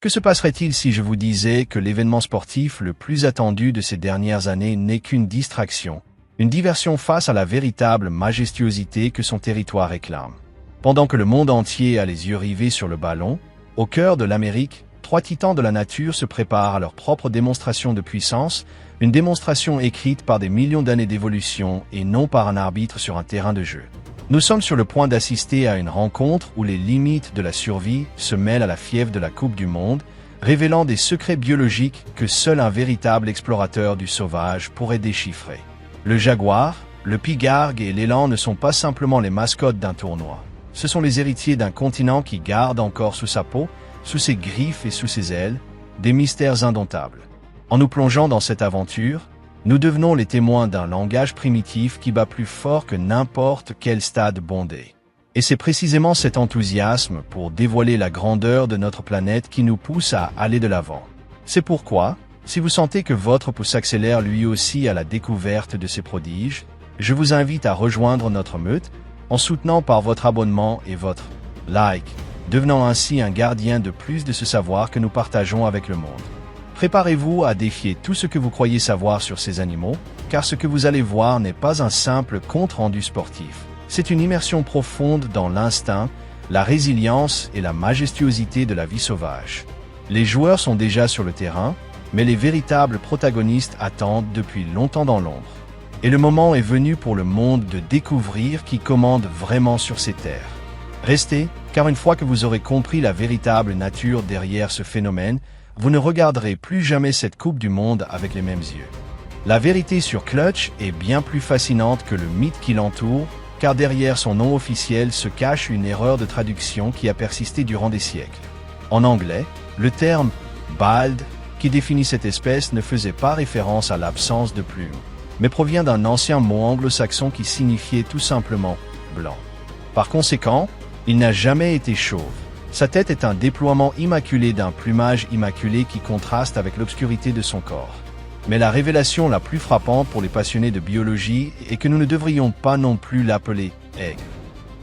Que se passerait-il si je vous disais que l'événement sportif le plus attendu de ces dernières années n'est qu'une distraction, une diversion face à la véritable majestuosité que son territoire réclame? Pendant que le monde entier a les yeux rivés sur le ballon, au cœur de l'Amérique, 3 titans de la nature se préparent à leur propre démonstration de puissance, une démonstration écrite par des millions d'années d'évolution et non par un arbitre sur un terrain de jeu. Nous sommes sur le point d'assister à une rencontre où les limites de la survie se mêlent à la fièvre de la Coupe du Monde, révélant des secrets biologiques que seul un véritable explorateur du sauvage pourrait déchiffrer. Le jaguar, le pigargue et l'élan ne sont pas simplement les mascottes d'un tournoi. Ce sont les héritiers d'un continent qui garde encore sous sa peau, sous ses griffes et sous ses ailes, des mystères indomptables. En nous plongeant dans cette aventure, nous devenons les témoins d'un langage primitif qui bat plus fort que n'importe quel stade bondé. Et c'est précisément cet enthousiasme pour dévoiler la grandeur de notre planète qui nous pousse à aller de l'avant. C'est pourquoi, si vous sentez que votre pouls s'accélère lui aussi à la découverte de ces prodiges, je vous invite à rejoindre notre meute en soutenant par votre abonnement et votre like, devenant ainsi un gardien de plus de ce savoir que nous partageons avec le monde. Préparez-vous à défier tout ce que vous croyez savoir sur ces animaux, car ce que vous allez voir n'est pas un simple compte-rendu sportif. C'est une immersion profonde dans l'instinct, la résilience et la majestuosité de la vie sauvage. Les joueurs sont déjà sur le terrain, mais les véritables protagonistes attendent depuis longtemps dans l'ombre. Et le moment est venu pour le monde de découvrir qui commande vraiment sur ces terres. Restez, car une fois que vous aurez compris la véritable nature derrière ce phénomène, vous ne regarderez plus jamais cette Coupe du Monde avec les mêmes yeux. La vérité sur Clutch est bien plus fascinante que le mythe qui l'entoure, car derrière son nom officiel se cache une erreur de traduction qui a persisté durant des siècles. En anglais, le terme « bald » qui définit cette espèce ne faisait pas référence à l'absence de plumes, mais provient d'un ancien mot anglo-saxon qui signifiait tout simplement « blanc ». Par conséquent, il n'a jamais été chauve. Sa tête est un déploiement immaculé d'un plumage immaculé qui contraste avec l'obscurité de son corps. Mais la révélation la plus frappante pour les passionnés de biologie est que nous ne devrions pas non plus l'appeler aigle.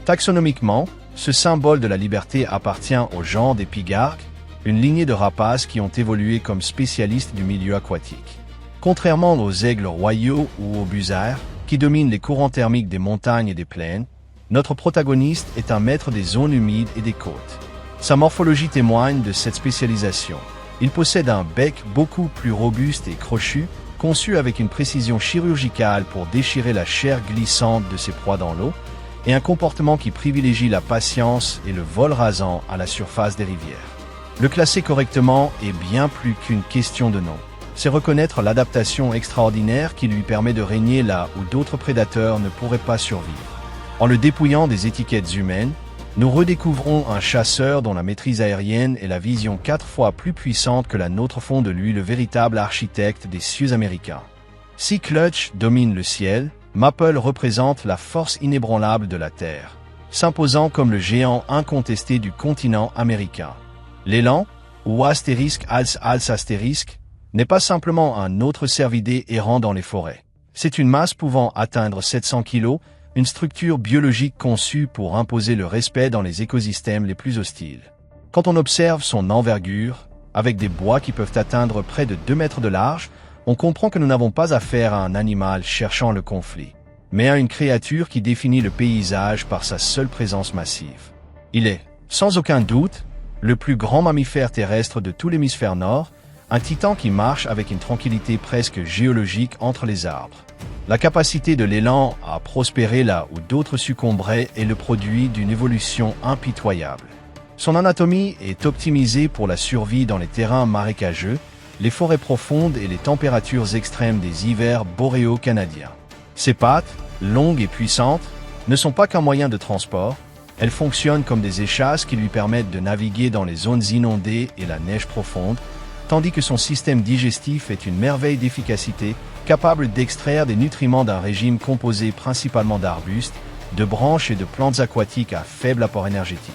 Taxonomiquement, ce symbole de la liberté appartient au genre des pigargues, une lignée de rapaces qui ont évolué comme spécialistes du milieu aquatique. Contrairement aux aigles royaux ou aux busards, qui dominent les courants thermiques des montagnes et des plaines, notre protagoniste est un maître des zones humides et des côtes. Sa morphologie témoigne de cette spécialisation. Il possède un bec beaucoup plus robuste et crochu, conçu avec une précision chirurgicale pour déchirer la chair glissante de ses proies dans l'eau, et un comportement qui privilégie la patience et le vol rasant à la surface des rivières. Le classer correctement est bien plus qu'une question de nom. C'est reconnaître l'adaptation extraordinaire qui lui permet de régner là où d'autres prédateurs ne pourraient pas survivre. En le dépouillant des étiquettes humaines, nous redécouvrons un chasseur dont la maîtrise aérienne et la vision 4 fois plus puissante que la nôtre font de lui le véritable architecte des cieux américains. Si Clutch domine le ciel, Maple représente la force inébranlable de la Terre, s'imposant comme le géant incontesté du continent américain. L'élan, ou astérisque als astérisque, n'est pas simplement un autre cervidé errant dans les forêts. C'est une masse pouvant atteindre 700 kg, une structure biologique conçue pour imposer le respect dans les écosystèmes les plus hostiles. Quand on observe son envergure, avec des bois qui peuvent atteindre près de 2 mètres de large, on comprend que nous n'avons pas affaire à un animal cherchant le conflit, mais à une créature qui définit le paysage par sa seule présence massive. Il est, sans aucun doute, le plus grand mammifère terrestre de tout l'hémisphère nord, un titan qui marche avec une tranquillité presque géologique entre les arbres. La capacité de l'élan à prospérer là où d'autres succomberaient est le produit d'une évolution impitoyable. Son anatomie est optimisée pour la survie dans les terrains marécageux, les forêts profondes et les températures extrêmes des hivers boréaux canadiens. Ses pattes, longues et puissantes, ne sont pas qu'un moyen de transport, elles fonctionnent comme des échasses qui lui permettent de naviguer dans les zones inondées et la neige profonde, tandis que son système digestif est une merveille d'efficacité, capable d'extraire des nutriments d'un régime composé principalement d'arbustes, de branches et de plantes aquatiques à faible apport énergétique.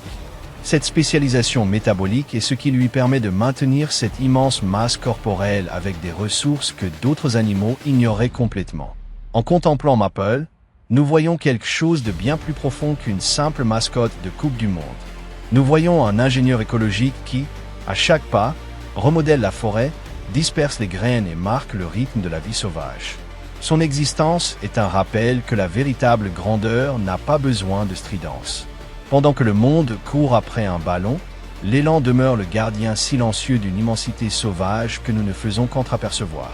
Cette spécialisation métabolique est ce qui lui permet de maintenir cette immense masse corporelle avec des ressources que d'autres animaux ignoraient complètement. En contemplant Maple, nous voyons quelque chose de bien plus profond qu'une simple mascotte de Coupe du Monde. Nous voyons un ingénieur écologique qui, À chaque pas, remodèle la forêt, disperse les graines et marque le rythme de la vie sauvage. Son existence est un rappel que la véritable grandeur n'a pas besoin de stridence. Pendant que le monde court après un ballon, l'élan demeure le gardien silencieux d'une immensité sauvage que nous ne faisons qu'entreapercevoir.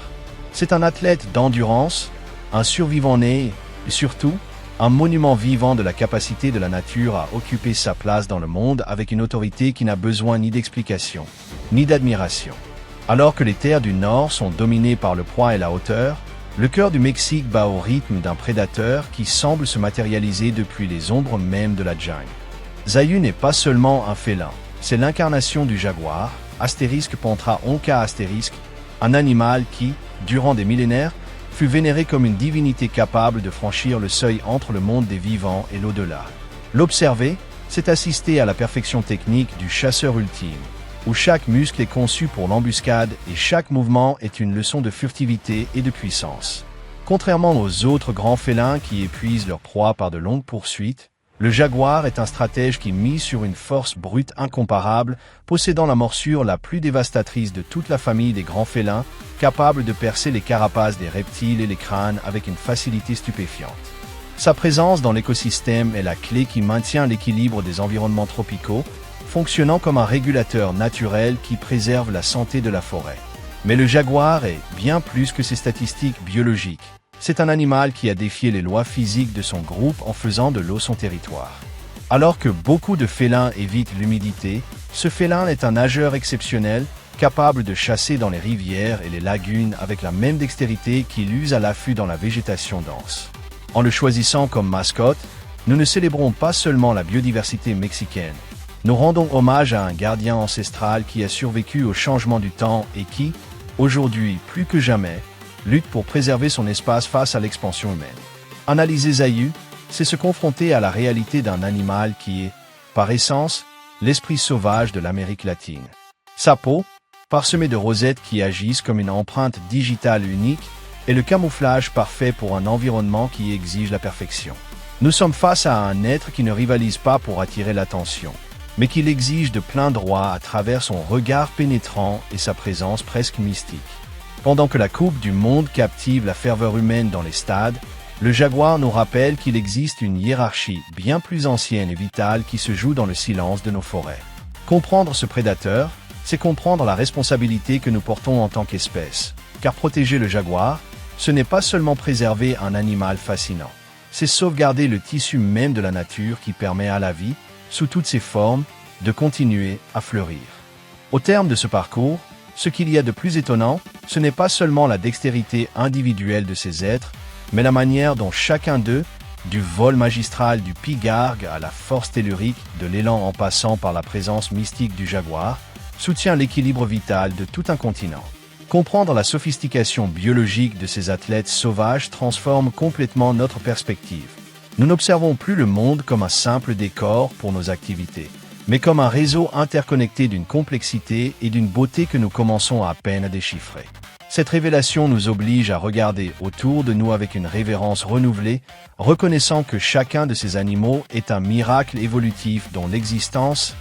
C'est un athlète d'endurance, un survivant né et surtout, un monument vivant de la capacité de la nature à occuper sa place dans le monde avec une autorité qui n'a besoin ni d'explication, ni d'admiration. Alors que les terres du Nord sont dominées par le poids et la hauteur, le cœur du Mexique bat au rythme d'un prédateur qui semble se matérialiser depuis les ombres mêmes de la jungle. Zayu n'est pas seulement un félin, c'est l'incarnation du jaguar, astérisque panthera onca astérisque, un animal qui, durant des millénaires, fut vénéré comme une divinité capable de franchir le seuil entre le monde des vivants et l'au-delà. L'observer, c'est assister à la perfection technique du chasseur ultime, où chaque muscle est conçu pour l'embuscade et chaque mouvement est une leçon de furtivité et de puissance. Contrairement aux autres grands félins qui épuisent leur proie par de longues poursuites, le jaguar est un stratège qui mise sur une force brute incomparable, possédant la morsure la plus dévastatrice de toute la famille des grands félins, capable de percer les carapaces des reptiles et les crânes avec une facilité stupéfiante. Sa présence dans l'écosystème est la clé qui maintient l'équilibre des environnements tropicaux, fonctionnant comme un régulateur naturel qui préserve la santé de la forêt. Mais le jaguar est bien plus que ses statistiques biologiques. C'est un animal qui a défié les lois physiques de son groupe en faisant de l'eau son territoire. Alors que beaucoup de félins évitent l'humidité, ce félin est un nageur exceptionnel, capable de chasser dans les rivières et les lagunes avec la même dextérité qu'il use à l'affût dans la végétation dense. En le choisissant comme mascotte, nous ne célébrons pas seulement la biodiversité mexicaine. Nous rendons hommage à un gardien ancestral qui a survécu au changement du temps et qui, aujourd'hui plus que jamais, lutte pour préserver son espace face à l'expansion humaine. Analyser Zayu, c'est se confronter à la réalité d'un animal qui est, par essence, l'esprit sauvage de l'Amérique latine. Sa peau, parsemée de rosettes qui agissent comme une empreinte digitale unique, est le camouflage parfait pour un environnement qui exige la perfection. Nous sommes face à un être qui ne rivalise pas pour attirer l'attention, mais qui l'exige de plein droit à travers son regard pénétrant et sa présence presque mystique. Pendant que la Coupe du Monde captive la ferveur humaine dans les stades, le jaguar nous rappelle qu'il existe une hiérarchie bien plus ancienne et vitale qui se joue dans le silence de nos forêts. Comprendre ce prédateur, c'est comprendre la responsabilité que nous portons en tant qu'espèce. Car protéger le jaguar, ce n'est pas seulement préserver un animal fascinant, c'est sauvegarder le tissu même de la nature qui permet à la vie, sous toutes ses formes, de continuer à fleurir. Au terme de ce parcours, ce qu'il y a de plus étonnant, ce n'est pas seulement la dextérité individuelle de ces êtres, mais la manière dont chacun d'eux, du vol magistral du pigargue à la force tellurique de l'élan en passant par la présence mystique du jaguar, soutient l'équilibre vital de tout un continent. Comprendre la sophistication biologique de ces athlètes sauvages transforme complètement notre perspective. Nous n'observons plus le monde comme un simple décor pour nos activités, mais comme un réseau interconnecté d'une complexité et d'une beauté que nous commençons à peine à déchiffrer. Cette révélation nous oblige à regarder autour de nous avec une révérence renouvelée, reconnaissant que chacun de ces animaux est un miracle évolutif dont l'existence,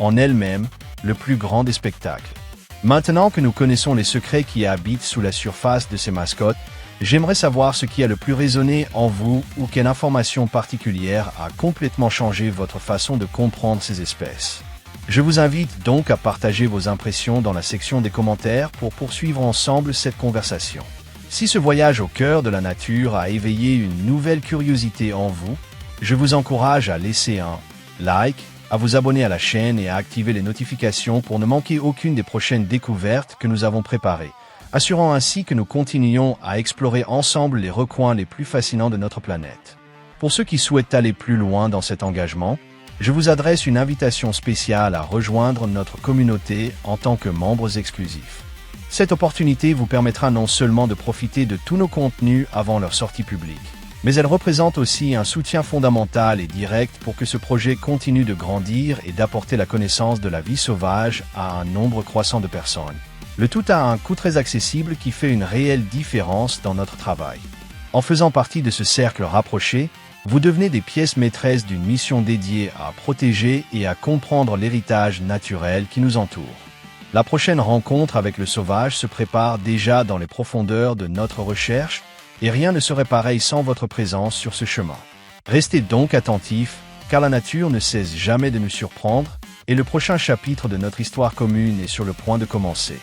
en elle-même, le plus grand des spectacles. Maintenant que nous connaissons les secrets qui habitent sous la surface de ces mascottes, j'aimerais savoir ce qui a le plus résonné en vous ou quelle information particulière a complètement changé votre façon de comprendre ces espèces. Je vous invite donc à partager vos impressions dans la section des commentaires pour poursuivre ensemble cette conversation. Si ce voyage au cœur de la nature a éveillé une nouvelle curiosité en vous, je vous encourage à laisser un like, à vous abonner à la chaîne et à activer les notifications pour ne manquer aucune des prochaines découvertes que nous avons préparées, assurant ainsi que nous continuions à explorer ensemble les recoins les plus fascinants de notre planète. Pour ceux qui souhaitent aller plus loin dans cet engagement, je vous adresse une invitation spéciale à rejoindre notre communauté en tant que membres exclusifs. Cette opportunité vous permettra non seulement de profiter de tous nos contenus avant leur sortie publique, mais elle représente aussi un soutien fondamental et direct pour que ce projet continue de grandir et d'apporter la connaissance de la vie sauvage à un nombre croissant de personnes. Le tout a un coût très accessible qui fait une réelle différence dans notre travail. En faisant partie de ce cercle rapproché, vous devenez des pièces maîtresses d'une mission dédiée à protéger et à comprendre l'héritage naturel qui nous entoure. La prochaine rencontre avec le sauvage se prépare déjà dans les profondeurs de notre recherche, et rien ne serait pareil sans votre présence sur ce chemin. Restez donc attentifs, car la nature ne cesse jamais de nous surprendre, et le prochain chapitre de notre histoire commune est sur le point de commencer.